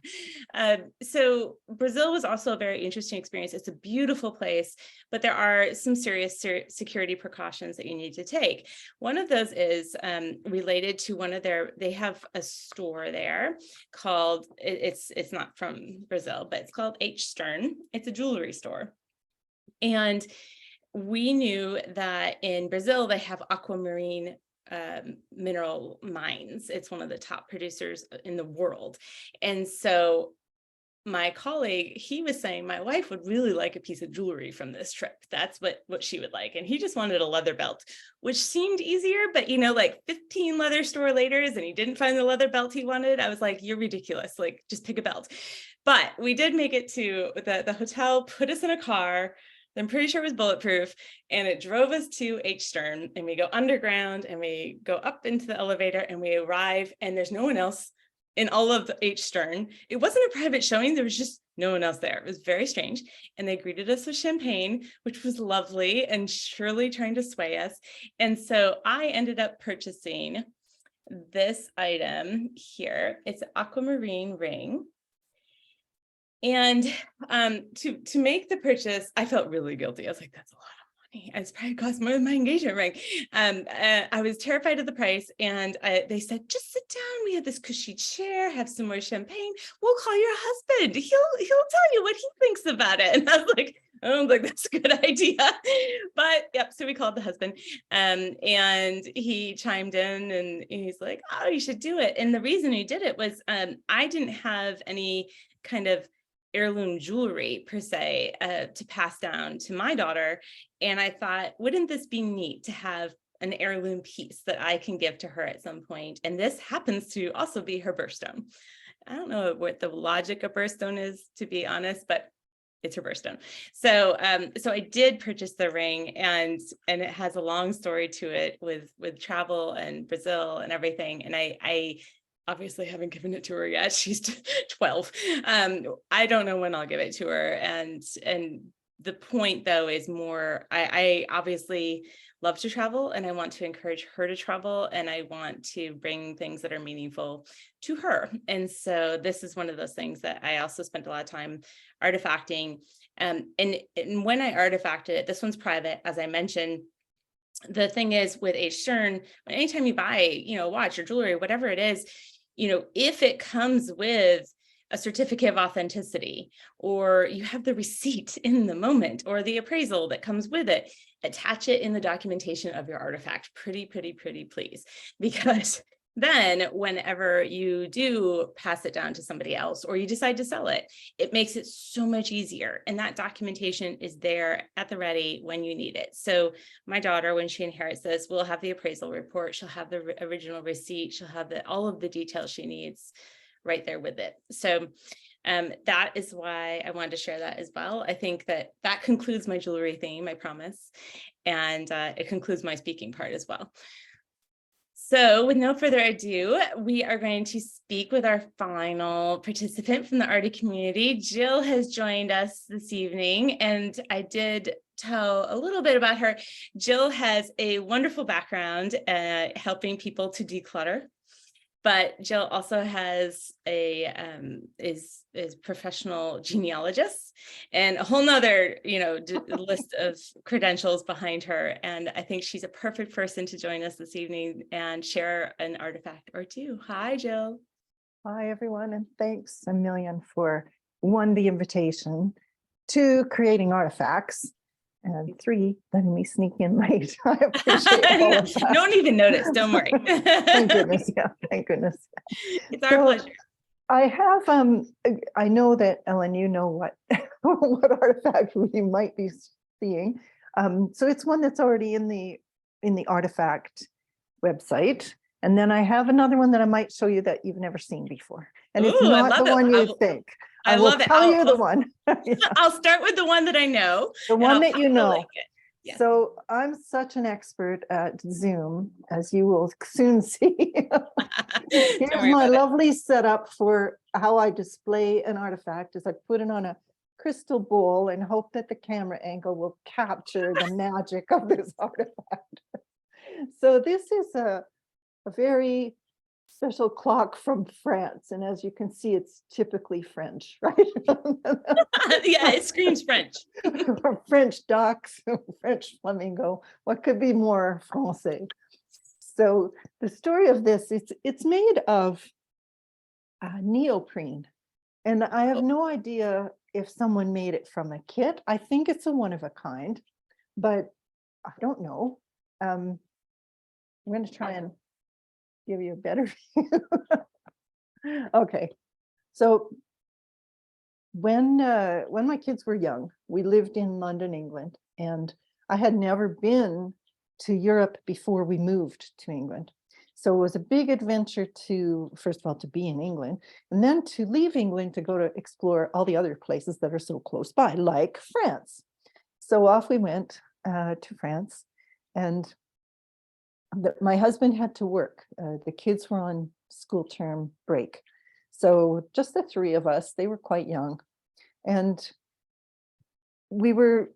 So Brazil was also a very interesting experience. It's a beautiful place, but there are some serious security precautions that you need to take. One of those is related to they have a store there called, it's not from Brazil, but it's called H. Stern. It's a jewelry store. And we knew that in Brazil, they have aquamarine mineral mines. It's one of the top producers in the world. And so my colleague, he was saying my wife would really like a piece of jewelry from this trip. That's what she would like. And he just wanted a leather belt, which seemed easier, but like 15 leather store later, and he didn't find the leather belt he wanted. I was like, you're ridiculous. Like, just pick a belt. But we did make it to the hotel, put us in a car. I'm pretty sure it was bulletproof, and it drove us to H Stern, and we go underground and we go up into the elevator and we arrive, and there's no one else in all of the H Stern. It wasn't a private showing. There was just no one else there. It was very strange. And they greeted us with champagne, which was lovely and surely trying to sway us. And so I ended up purchasing this item here. It's an aquamarine ring. And to make the purchase, I felt really guilty. I was like, that's a lot of money. It's probably cost more than my engagement ring. I was terrified of the price, and they said, just sit down. We have this cushy chair, have some more champagne. We'll call your husband. He'll tell you what he thinks about it. And I was like, I don't think that's a good idea. But yep, so we called the husband, and he chimed in, and he's like, oh, you should do it. And the reason he did it was I didn't have any kind of heirloom jewelry per se to pass down to my daughter. And I thought, wouldn't this be neat to have an heirloom piece that I can give to her at some point? And this happens to also be her birthstone. I don't know what the logic of birthstone is, to be honest, but it's her birthstone. So I did purchase the ring, and it has a long story to it with travel and Brazil and everything. And I obviously haven't given it to her yet. She's 12. I don't know when I'll give it to her. And the point though is more, I obviously love to travel, and I want to encourage her to travel, and I want to bring things that are meaningful to her. And so this is one of those things that I also spent a lot of time artifacting. And when I artifacted it, this one's private, as I mentioned. The thing is with H Stern, anytime you buy, a watch or jewelry, whatever it is, if it comes with a certificate of authenticity, or you have the receipt in the moment, or the appraisal that comes with it, attach it in the documentation of your artifact. Pretty, please. Because then whenever you do pass it down to somebody else, or you decide to sell it, it makes it so much easier. And that documentation is there at the ready when you need it. So my daughter, when she inherits this, will have the appraisal report. She'll have the original receipt. She'll have all of the details she needs right there with it. So that is why I wanted to share that as well. I think that concludes my jewelry theme, I promise. And it concludes my speaking part as well. So with no further ado, we are going to speak with our final participant from the Arti community. Jill has joined us this evening, and I did tell a little bit about her. Jill has a wonderful background helping people to declutter. But Jill also has is professional genealogist, and a whole nother, list of credentials behind her. And I think she's a perfect person to join us this evening and share an artifact or two. Hi, Jill. Hi, everyone, and thanks a million for, 1, the invitation, 2, creating artifacts, and 3, letting me sneak in late. I appreciate all of that. No one even noticed. Don't worry. Thank goodness. Yeah, thank goodness. It's our pleasure. I have, I know that, Ellen, you know what, what artifact we might be seeing. So it's one that's already in the Artifact website. And then I have another one that I might show you that you've never seen before. And it's not the one you think. I love it. I'll tell you the one. Yeah. I'll start with the one that I know. The one that you know. Yeah. So I'm such an expert at Zoom, as you will soon see. Here's my lovely setup for how I display an artifact. Is I put it on a crystal bowl and hope that the camera angle will capture the magic of this artifact. So this is a very special clock from France, and as you can see, it's typically French, right? Yeah, it screams French. French ducks, French flamingo. What could be more Francais? So the story of this, it's made of neoprene, and I have no idea if someone made it from a kit. I think it's a one of a kind, but I don't know. I'm going to try and give you a better view. Okay, so when my kids were young, we lived in London, England, and I had never been to Europe before we moved to England. So it was a big adventure to, first of all, to be in England, and then to leave England to go to explore all the other places that are so close by, like France. So off we went to France, and my husband had to work. The kids were on school term break. So just the three of us, they were quite young. And we were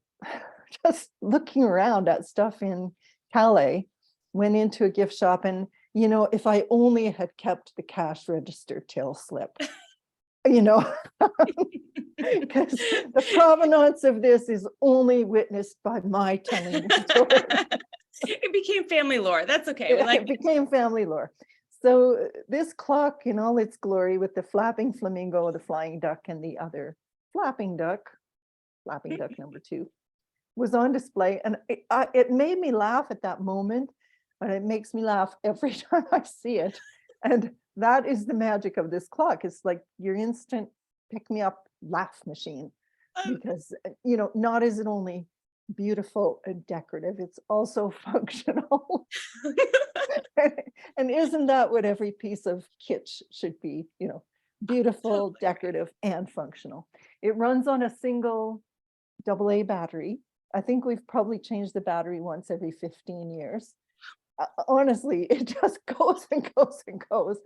just looking around at stuff in Calais, went into a gift shop, and, you know, if I only had kept the cash register till slip, you know, because the provenance of this is only witnessed by my telling the story. It became family lore. That's okay. We Yeah, like it became family lore. So this clock in all its glory, with the flapping flamingo, the flying duck, and the other flapping duck number 2, was on display. And it made me laugh at that moment, but it makes me laugh every time I see it. And that is the magic of this clock. It's like your instant pick-me-up laugh machine, because, you know, not is it only beautiful and decorative, it's also functional. And isn't that what every piece of kitsch should be? You know, beautiful, decorative, and functional. It runs on a single AA battery. I think we've probably changed the battery once every 15 years. Honestly, it just goes and goes and goes.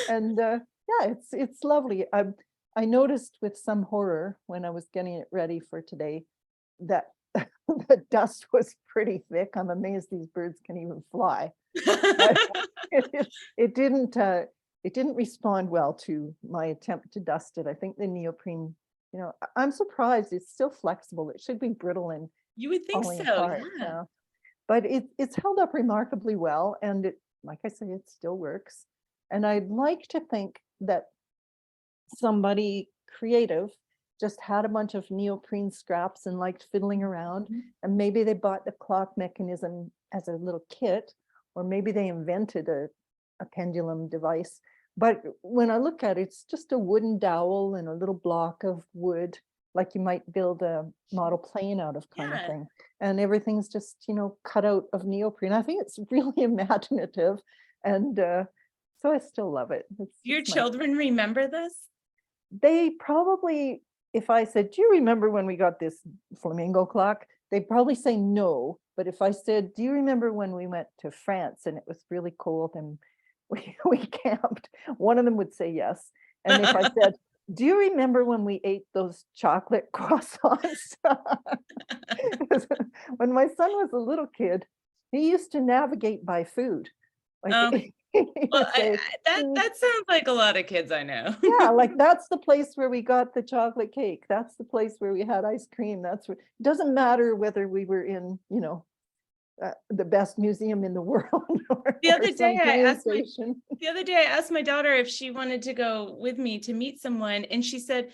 And yeah, it's lovely. I noticed with some horror when I was getting it ready for today that the dust was pretty thick. I'm amazed these birds can even fly. It didn't respond well to my attempt to dust it. I think the neoprene, you know, I'm surprised it's still flexible. It should be brittle and You would think falling so, apart. yeah. But it's held up remarkably well, and it, like I say, it still works. And I'd like to think that somebody creative just had a bunch of neoprene scraps and liked fiddling around, and maybe they bought the clock mechanism as a little kit, or maybe they invented a pendulum device. But when I look at it, it's just a wooden dowel and a little block of wood, like you might build a model plane out of, kind of Yeah. thing. And everything's just, you know, cut out of neoprene. I think it's really imaginative, and so I still love it. Your It's my children remember this? they probably, if I said, do you remember when we got this flamingo clock? They'd probably say no. But if I said, do you remember when we went to France and it was really cold and we camped? One of them would say yes. And if I said, do you remember when we ate those chocolate croissants? When my son was a little kid, he used to navigate by food. Like, Oh. he would Well, say, that sounds like a lot of kids I know. yeah, like that's the place where we got the chocolate cake. That's the place where we had ice cream. That's where, it doesn't matter whether we were in, you know, the best museum in the world. The other day I asked my daughter if she wanted to go with me to meet someone, and she said,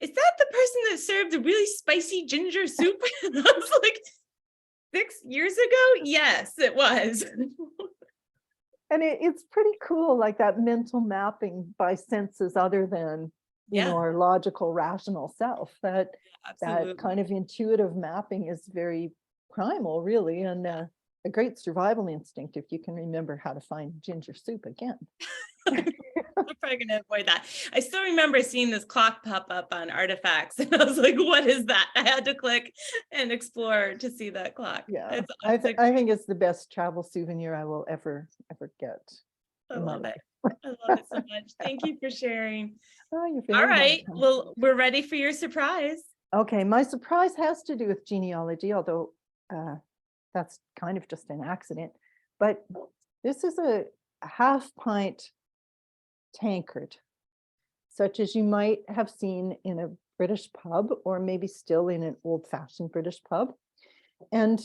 "Is that the person that served the really spicy ginger soup?" And I was like, 6 years ago? Yes, it was. And it's pretty cool, like that mental mapping by senses other than, you know, Yeah. our logical, rational self. That Absolutely. kind of intuitive mapping is very primal, really, and a great survival instinct if you can remember how to find ginger soup again. I'm probably going to avoid that. I still remember seeing this clock pop up on Artifacts, and I was like, what is that? I had to click and explore to see that clock. Yeah, I I think it's the best travel souvenir I will ever get. in my love it. life. I love it so much. Thank you for sharing. Oh, you're All very right. welcome. Well, we're ready for your surprise. Okay, my surprise has to do with genealogy, although that's kind of just an accident. But this is a half-pint tankard, such as you might have seen in a British pub, or maybe still in an old-fashioned British pub. And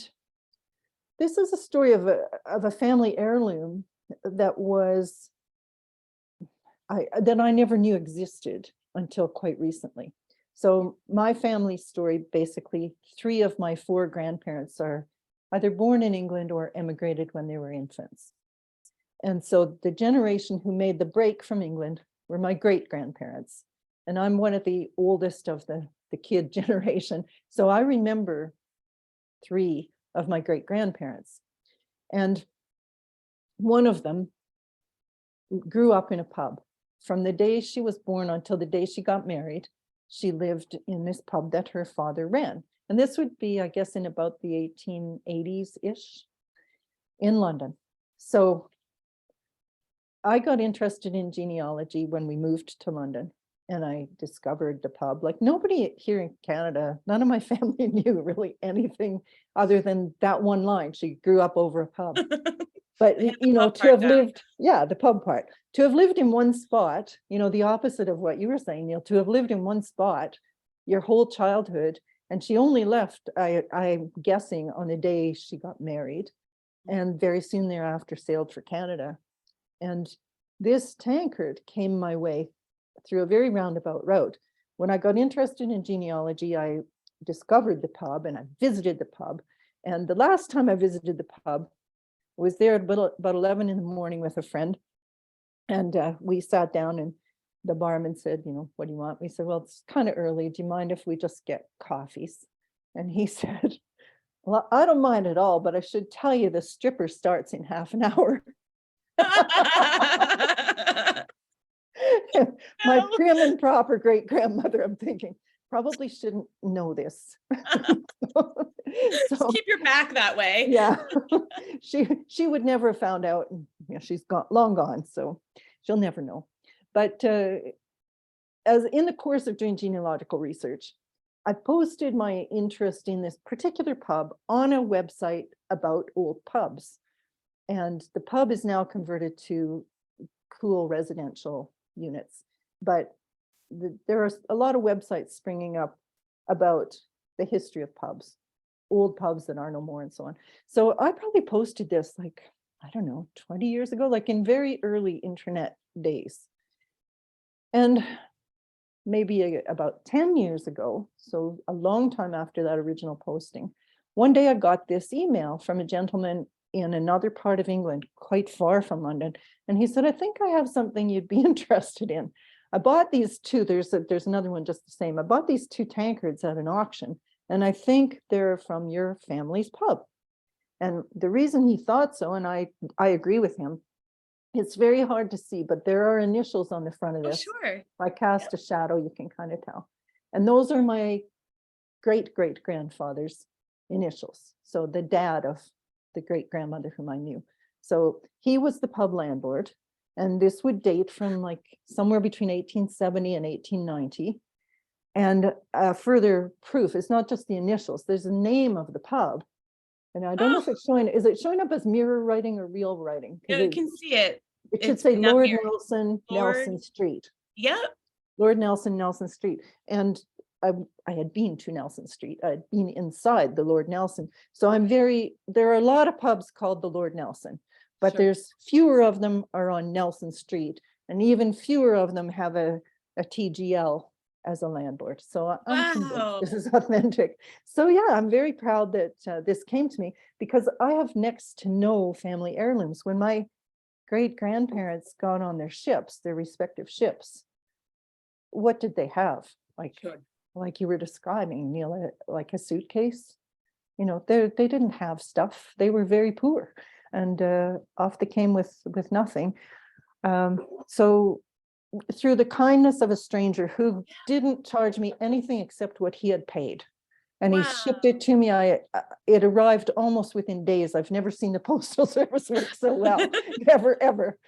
this is a story of a family heirloom that I never knew existed until quite recently. So my family story, basically 3 of my 4 grandparents are either born in England or emigrated when they were infants. And so the generation who made the break from England were my great-grandparents. And I'm one of the oldest of the kid generation. So I remember 3 of my great-grandparents. And one of them grew up in a pub. From the day she was born until the day she got married, she lived in this pub that her father ran. And this would be, I guess, in about the 1880s-ish in London. So I got interested in genealogy when we moved to London, and I discovered the pub. Like, nobody here in Canada, none of my family knew really anything other than that one line. She grew up over a pub. But, you know, to have lived, yeah, the pub part, to have lived in one spot, you know, the opposite of what you were saying, Neil, to have lived in one spot your whole childhood. And she only left, I'm guessing, on the day she got married, and very soon thereafter sailed for Canada. And this tankard came my way through a very roundabout route. When I got interested in genealogy, I discovered the pub and I visited the pub. And the last time I visited the pub, I was there at about 11 in the morning with a friend. And we sat down and the barman said, you know, what do you want? We said, well, it's kind of early. Do you mind if we just get coffees? And he said, well, I don't mind at all, but I should tell you the stripper starts in half an hour. My prim and proper great-grandmother, I'm thinking, probably shouldn't know this. Just keep your back that way. Yeah, she would never have found out. And, you know, she's long gone, so she'll never know. But as in the course of doing genealogical research, I posted my interest in this particular pub on a website about old pubs. And the pub is now converted to cool residential units. But there are a lot of websites springing up about the history of pubs, old pubs that are no more and so on. So I probably posted this like, I don't know, 20 years ago, like in very early internet days. And maybe about 10 years ago, so a long time after that original posting, one day I got this email from a gentleman in another part of England, quite far from London. And he said, I think I have something you'd be interested in. I bought these 2, there's another one just the same. I bought these 2 tankards at an auction, and I think they're from your family's pub. And the reason he thought so, and I agree with him, it's very hard to see, but there are initials on the front of this. Oh, sure. If I cast a shadow, you can kind of tell. And those are my great-great-grandfather's initials. So the dad of the great-grandmother whom I knew. So he was the pub landlord. And this would date from like somewhere between 1870 and 1890. And further proof, it's not just the initials, there's a name of the pub. And I don't know if it's showing, is it showing up as mirror writing or real writing? No, you can see it. It should It's say not Lord mirror. Nelson, Lord- Nelson Street. Yep. Lord Nelson, Nelson Street. And I had been to Nelson Street. I had been inside the Lord Nelson. So there are a lot of pubs called the Lord Nelson, but Sure. there's fewer of them are on Nelson Street, and even fewer of them have a TGL as a landlord. So I'm convinced this is authentic. So yeah, I'm very proud that this came to me because I have next to no family heirlooms. When my great-grandparents got on their ships, their respective ships, what did they have? Like you were describing, Neil, like a suitcase. You know, they didn't have stuff. They were very poor, and off they came with nothing. So through the kindness of a stranger who didn't charge me anything except what he had paid, and he shipped it to me. It arrived almost within days. I've never seen the postal service work so well, ever.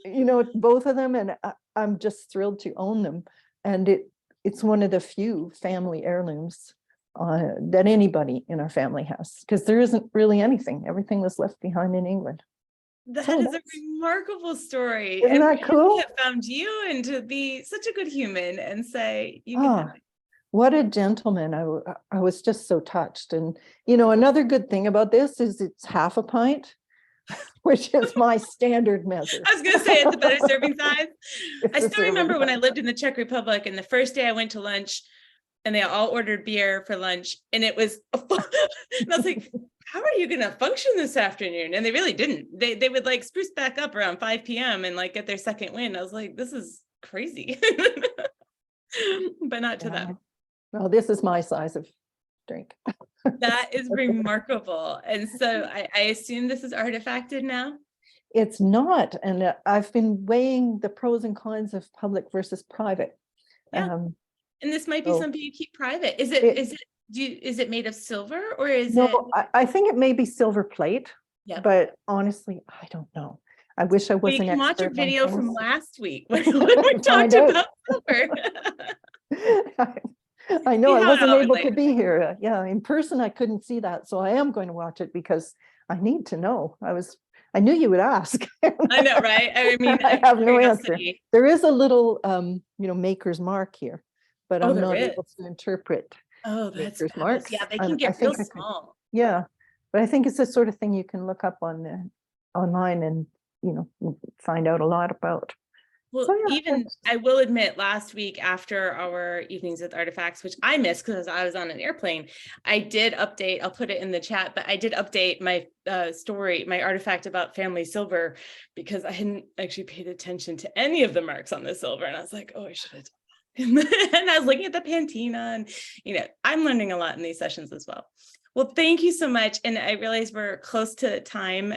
You know, both of them, and I'm just thrilled to own them. And it's one of the few family heirlooms that anybody in our family has, because there isn't really anything. Everything was left behind in England. That So is a that's- remarkable story. Isn't And that for cool? you to have found you and to be such a good human and say, you can have it. What a gentleman. I was just so touched. And, you know, another good thing about this is it's half a pint, which is my standard measure. I was going to say it's a better serving size. I It's a still remember serving when I size. lived in the Czech Republic, and the first day I went to lunch, and they all ordered beer for lunch, and it was, and I was like, how are you gonna function this afternoon? And they really didn't. They would like spruce back up around 5 p.m. and like get their second win. I was like, this is crazy. But not to them. Well, this is my size of drink. That is remarkable. And so I assume this is artifacted now. It's not, and I've been weighing the pros and cons of public versus private. Yeah. And this might be so something you keep private. Is it made of silver, or is no, it? I think it may be silver plate, Yeah. but honestly, I don't know. I wish I was We an can watch a expert on video from things. last week when we talked about silver. I know See I how it wasn't all able to relates. be here. Yeah, in person I couldn't see that, so I am going to watch it because I need to know. I knew you would ask. I know, right? I mean, I have no answer. curiosity. There is a little, maker's mark here, but Oh, I'm there not is. able to interpret Oh, that's maker's fabulous. marks. Yeah, they And can I get real think I could- small. Yeah, but I think it's the sort of thing you can look up on online and find out a lot about. Well, So, yeah, even I will admit, last week after our evenings with Artifacts, which I missed because I was on an airplane, I did update, I'll put it in the chat, but I did update my story, my artifact about family silver, because I hadn't actually paid attention to any of the marks on the silver. And I was like, oh, I should have done that. And I was looking at the patina, and I'm learning a lot in these sessions as well. Well, thank you so much. And I realize we're close to time.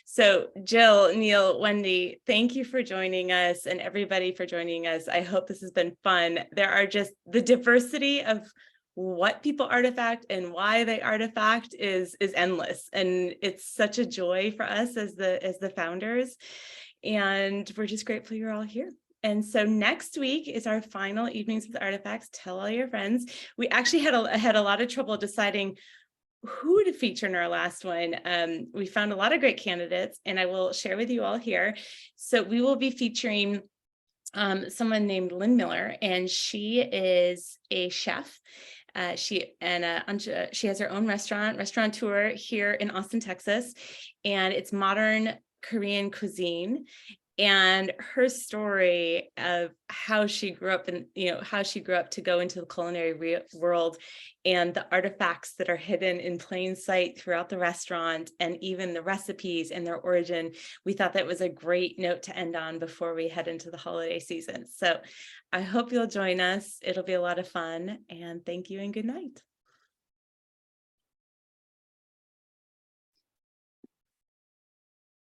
So Jill, Neil, Wendy, thank you for joining us, and everybody for joining us. I hope this has been fun. There are just the diversity of what people artifact and why they artifact is endless. And it's such a joy for us as the founders. And we're just grateful you're all here. And so next week is our final evenings with Artifacts. Tell all your friends. We actually had a lot of trouble deciding who to feature in our last one. We found a lot of great candidates, and I will share with you all here. So we will be featuring someone named Lynn Miller, and she is a chef. She has her own restaurateur here in Austin, Texas, and it's modern Korean cuisine. And her story of how she grew up to go into the culinary world, and the artifacts that are hidden in plain sight throughout the restaurant, and even the recipes and their origin. We thought that was a great note to end on before we head into the holiday season. So I hope you'll join us. It'll be a lot of fun, and thank you and good night.